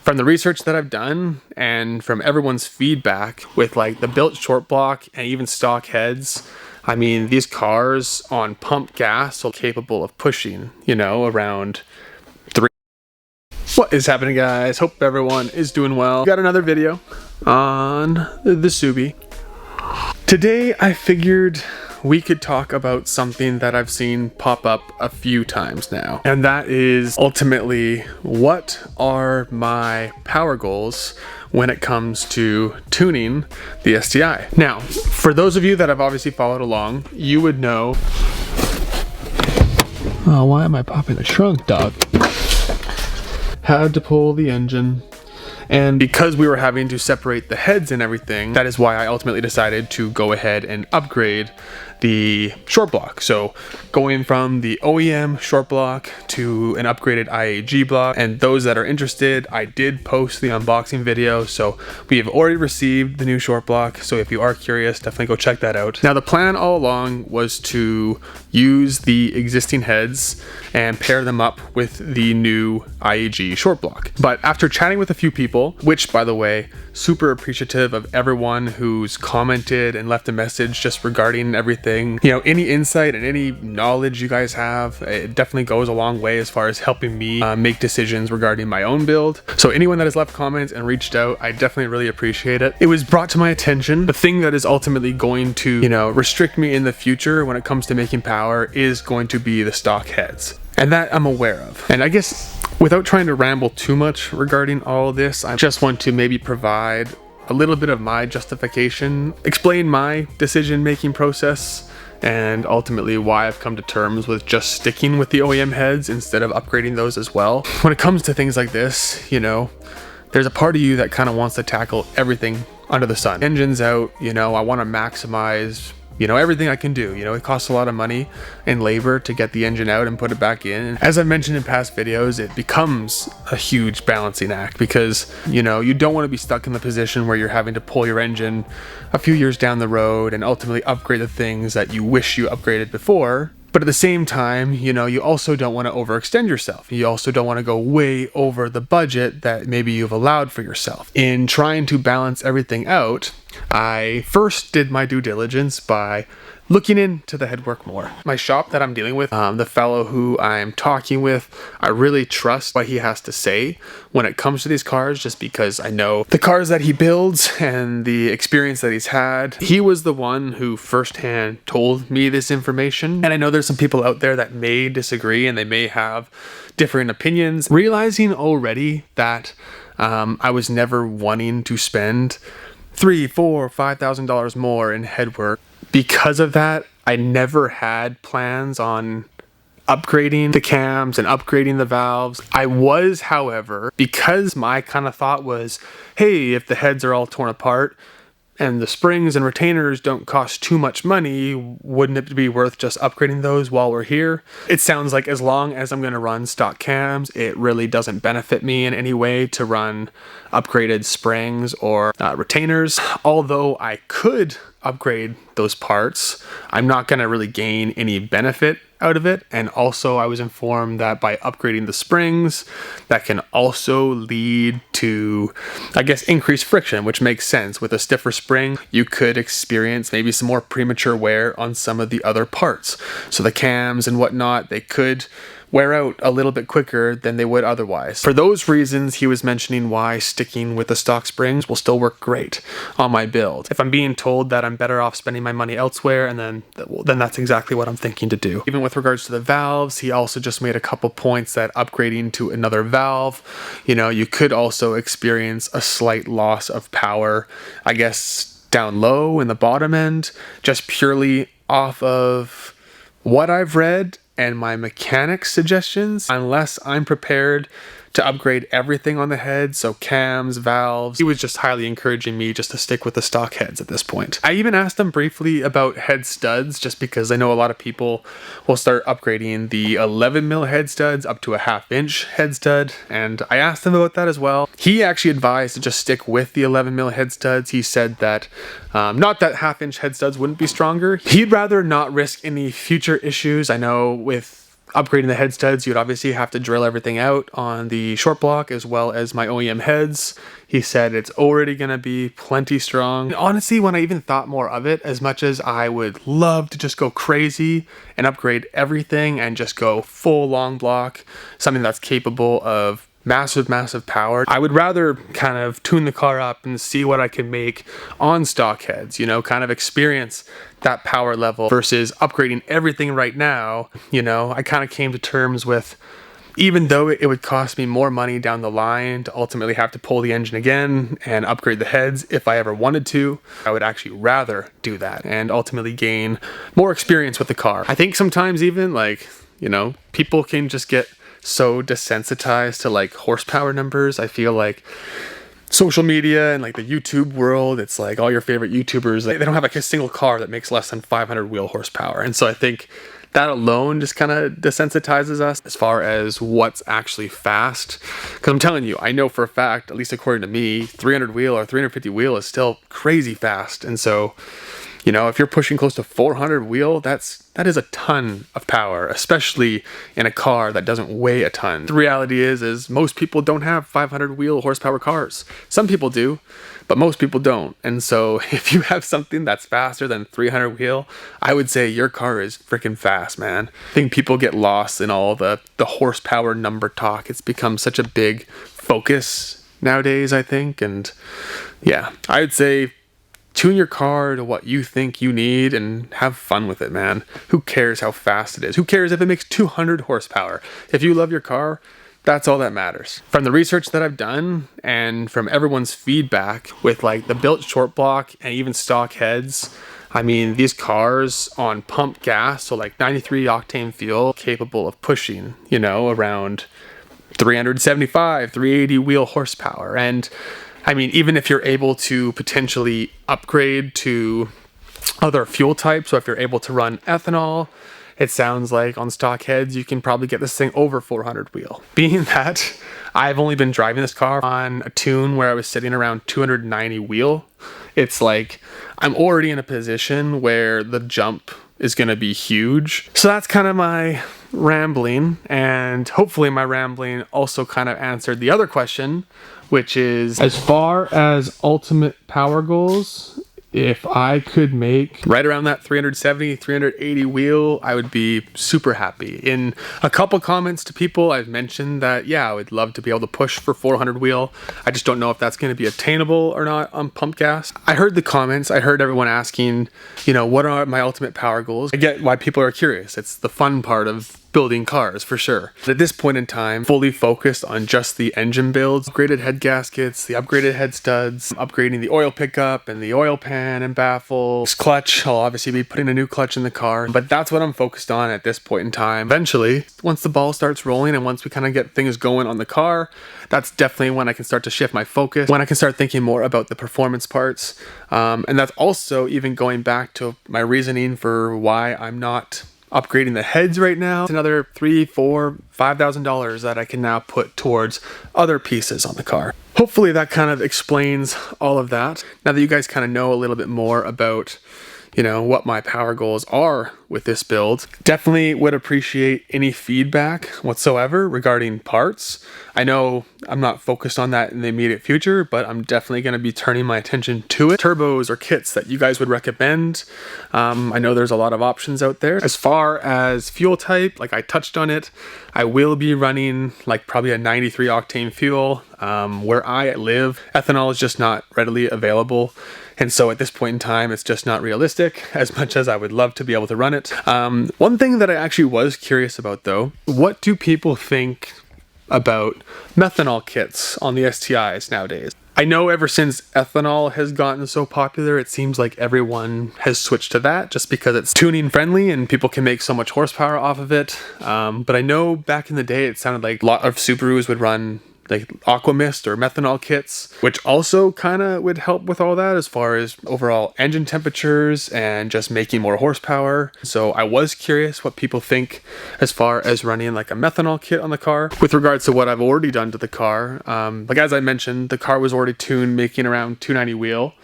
From the research that I've done and from everyone's feedback with like the built short block and even stock heads, I mean, these cars on pump gas are capable of pushing, you know, around 3. What is happening, guys? Hope everyone is doing well. Got another video on the Subi. Today I figured we could talk about something that I've seen pop up a few times now, and that is ultimately, what are my power goals when it comes to tuning the STI? Now, for those of you that have obviously followed along, you would know... Oh, why am I popping the trunk, dog? Had to pull the engine. And because we were having to separate the heads and everything, that is why I ultimately decided to go ahead and upgrade the short block. So going from the OEM short block to an upgraded IAG block. And those that are interested, I did post the unboxing video, so we have already received the new short block. So if you are curious, definitely go check that out. Now, the plan all along was to use the existing heads and pair them up with the new IAG short block. But after chatting with a few people, which, by the way, super appreciative of everyone who's commented and left a message just regarding everything. You know, any insight and any knowledge you guys have, it definitely goes a long way as far as helping me make decisions regarding my own build. So anyone that has left comments and reached out, I definitely really appreciate it. It was brought to my attention, the thing that is ultimately going to, you know, restrict me in the future when it comes to making power is going to be the stock heads. And that I'm aware of. And I guess without trying to ramble too much regarding all of this, I just want to maybe provide a little bit of my justification, explain my decision-making process, and ultimately why I've come to terms with just sticking with the OEM heads instead of upgrading those as well. When it comes to things like this, you know, there's a part of you that kind of wants to tackle everything under the sun. Engine's out, you know, I want to maximize, you know, everything I can do. You know, it costs a lot of money and labor to get the engine out and put it back in. As I've mentioned in past videos, it becomes a huge balancing act because, you know, you don't want to be stuck in the position where you're having to pull your engine a few years down the road and ultimately upgrade the things that you wish you upgraded before. But at the same time, you know, you also don't want to overextend yourself. You also don't want to go way over the budget that maybe you've allowed for yourself. In trying to balance everything out, I first did my due diligence by looking into the headwork more. My shop that I'm dealing with, the fellow who I'm talking with, I really trust what he has to say when it comes to these cars, just because I know the cars that he builds and the experience that he's had. He was the one who firsthand told me this information. And I know there's some people out there that may disagree and they may have different opinions. Realizing already that I was never wanting to spend $3,000, $4,000, $5,000 more in headwork. Because of that, I never had plans on upgrading the cams and upgrading the valves. I was, however, because my kind of thought was, hey, if the heads are all torn apart and the springs and retainers don't cost too much money, wouldn't it be worth just upgrading those while we're here? It sounds like as long as I'm going to run stock cams, it really doesn't benefit me in any way to run upgraded springs or retainers. Although I could upgrade those parts, I'm not going to really gain any benefit out of it. And also I was informed that by upgrading the springs, that can also lead to, I guess, increased friction, which makes sense. With a stiffer spring, you could experience maybe some more premature wear on some of the other parts. So the cams and whatnot, they could wear out a little bit quicker than they would otherwise. For those reasons, he was mentioning why sticking with the stock springs will still work great on my build. If I'm being told that I'm better off spending my money elsewhere, and then that's exactly what I'm thinking to do. Even with regards to the valves, he also just made a couple points that upgrading to another valve, you know, you could also experience a slight loss of power, I guess, down low in the bottom end, just purely off of what I've read and my mechanic suggestions, unless I'm prepared to upgrade everything on the head, so cams, valves. He was just highly encouraging me just to stick with the stock heads at this point. I even asked him briefly about head studs, just because I know a lot of people will start upgrading the 11mm head studs up to a 1/2" head stud, and I asked him about that as well. He actually advised to just stick with the 11mm head studs. He said that, not that 1/2" head studs wouldn't be stronger. He'd rather not risk any future issues. I know with Upgrading the head studs, you'd obviously have to drill everything out on the short block as well as my OEM heads. He said it's already going to be plenty strong. And honestly, when I even thought more of it, as much as I would love to just go crazy and upgrade everything and just go full long block, something that's capable of massive power, I would rather kind of tune the car up and see what I can make on stock heads, you know, kind of experience that power level versus upgrading everything right now. You know, I kind of came to terms with, even though it would cost me more money down the line to ultimately have to pull the engine again and upgrade the heads if I ever wanted to, I would actually rather do that and ultimately gain more experience with the car. I think sometimes even, like, you know, people can just get so desensitized to like horsepower numbers. I feel like social media and like the YouTube world, it's like all your favorite YouTubers, they don't have like a single car that makes less than 500 wheel horsepower. And so I think that alone just kind of desensitizes us as far as what's actually fast. Because I'm telling you, I know for a fact, at least according to me, 300 wheel or 350 wheel is still crazy fast. And so, you know, if you're pushing close to 400 wheel, that is a ton of power, especially in a car that doesn't weigh a ton. The reality is most people don't have 500 wheel horsepower cars. Some people do, but most people don't. And so if you have something that's faster than 300 wheel, I would say your car is freaking fast, man. I think people get lost in all the horsepower number talk. It's become such a big focus nowadays, I think. And yeah, I would say tune your car to what you think you need and have fun with it, man. Who cares how fast it is? Who cares if it makes 200 horsepower? If you love your car, that's all that matters. From the research that I've done and from everyone's feedback with like the built short block and even stock heads, I mean, these cars on pump gas, so like 93 octane fuel, capable of pushing, you know, around 375, 380 wheel horsepower. And I mean, even if you're able to potentially upgrade to other fuel types, so if you're able to run ethanol, it sounds like on stock heads, you can probably get this thing over 400 wheel. Being that I've only been driving this car on a tune where I was sitting around 290 wheel, it's like I'm already in a position where the jump is going to be huge. So that's kind of my rambling, and hopefully my rambling also kind of answered the other question, which is, as far as ultimate power goals, if I could make right around that 370, 380 wheel, I would be super happy. In a couple comments to people, I've mentioned that, yeah, I would love to be able to push for 400 wheel. I just don't know if that's going to be attainable or not on pump gas. I heard the comments. I heard everyone asking, you know, what are my ultimate power goals? I get why people are curious. It's the fun part of building cars, for sure. But at this point in time, fully focused on just the engine builds, upgraded head gaskets, the upgraded head studs, upgrading the oil pickup and the oil pan and baffle. Clutch, I'll obviously be putting a new clutch in the car, but that's what I'm focused on at this point in time. Eventually, once the ball starts rolling and once we kind of get things going on the car, that's definitely when I can start to shift my focus, when I can start thinking more about the performance parts. And that's also even going back to my reasoning for why I'm not upgrading the heads right now. It's another $3,000, $4,000, $5,000 that I can now put towards other pieces on the car. Hopefully that kind of explains all of that. Now that you guys kind of know a little bit more about, you know, what my power goals are with this build, definitely would appreciate any feedback whatsoever regarding parts. I know I'm not focused on that in the immediate future, but I'm definitely going to be turning my attention to it. Turbos or kits that you guys would recommend. I know there's a lot of options out there. As far as fuel type, like I touched on it, I will be running like probably a 93 octane fuel. Where I live, ethanol is just not readily available. And so at this point in time, it's just not realistic, as much as I would love to be able to run it. One thing that I actually was curious about though, what do people think about methanol kits on the STIs nowadays? I know ever since ethanol has gotten so popular, it seems like everyone has switched to that just because it's tuning friendly and people can make so much horsepower off of it. But I know back in the day, it sounded like a lot of Subarus would run like aqua mist or methanol kits, which also kind of would help with all that as far as overall engine temperatures and just making more horsepower. So I was curious what people think as far as running like a methanol kit on the car. With regards to what I've already done to the car, like as I mentioned, the car was already tuned making around 290 wheel.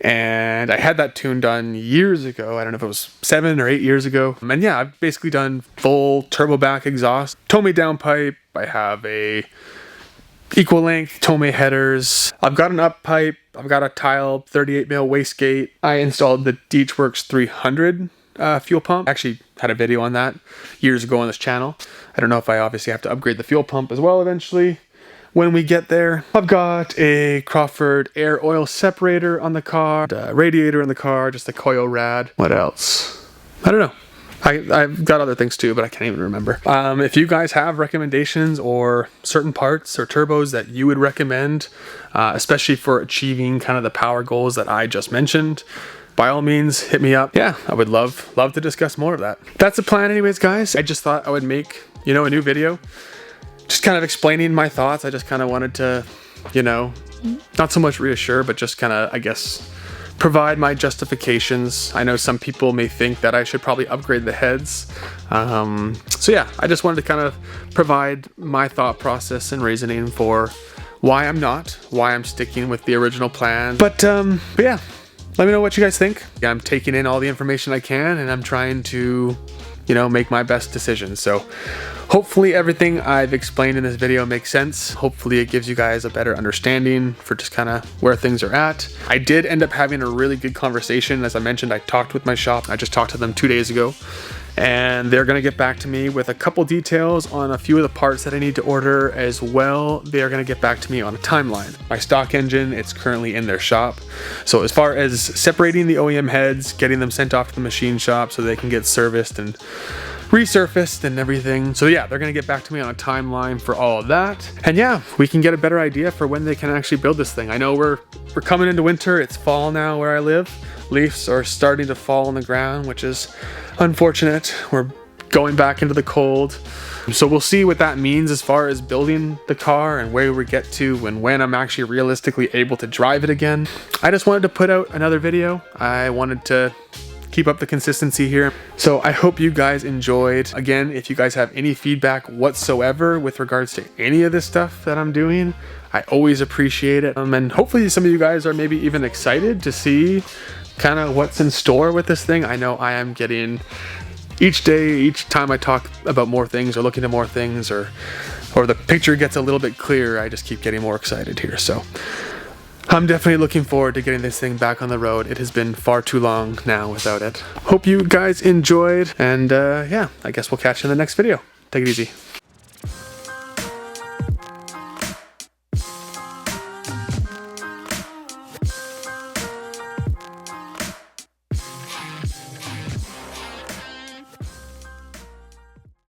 And I had that tune done years ago. I don't know if it was 7 or 8 years ago. And yeah, I've basically done full turbo back exhaust, Tomei downpipe. I have a equal length Tomei headers. I've got an up pipe. I've got a tile 38 mil wastegate. I installed the DeechWorks 300 fuel pump. I actually had a video on that years ago on this channel. I don't know if I obviously have to upgrade the fuel pump as well eventually when we get there. I've got a Crawford air oil separator on the car, a radiator in the car, just a coil rad. What else? I don't know. I've got other things too, but I can't even remember. If you guys have recommendations or certain parts or turbos that you would recommend, especially for achieving kind of the power goals that I just mentioned, by all means, hit me up. Yeah, I would love to discuss more of that. That's the plan anyways, guys. I just thought I would make, a new video just kind of explaining my thoughts. I just kind of wanted to, not so much reassure, but just kind of, I guess, provide my justifications. I know some people may think that I should probably upgrade the heads. So yeah, I just wanted to kind of provide my thought process and reasoning for why I'm sticking with the original plan. But yeah, let me know what you guys think. I'm taking in all the information I can, and I'm trying to, make my best decisions. So hopefully everything I've explained in this video makes sense. Hopefully it gives you guys a better understanding for just kind of where things are at. I did end up having a really good conversation. As I mentioned, I talked with my shop. I just talked to them 2 days ago, and they're going to get back to me with a couple details on a few of the parts that I need to order as well. They're going to get back to me on a timeline. My stock engine, it's currently in their shop. So as far as separating the OEM heads, getting them sent off to the machine shop so they can get serviced and resurfaced and everything. So yeah, they're gonna get back to me on a timeline for all of that. And yeah, we can get a better idea for when they can actually build this thing. I know we're coming into winter. It's fall now where I live. Leaves are starting to fall on the ground, which is unfortunate. We're going back into the cold. So we'll see what that means as far as building the car and where we get to and when I'm actually realistically able to drive it again. I just wanted to put out another video. I wanted to keep up the consistency here. So I hope you guys enjoyed. Again, if you guys have any feedback whatsoever with regards to any of this stuff that I'm doing, I always appreciate it. And hopefully some of you guys are maybe even excited to see kind of what's in store with this thing. I know I am getting each day, each time I talk about more things or look into more things or the picture gets a little bit clearer, I just keep getting more excited here. So I'm definitely looking forward to getting this thing back on the road. It has been far too long now without it. Hope you guys enjoyed, and yeah, I guess we'll catch you in the next video. Take it easy.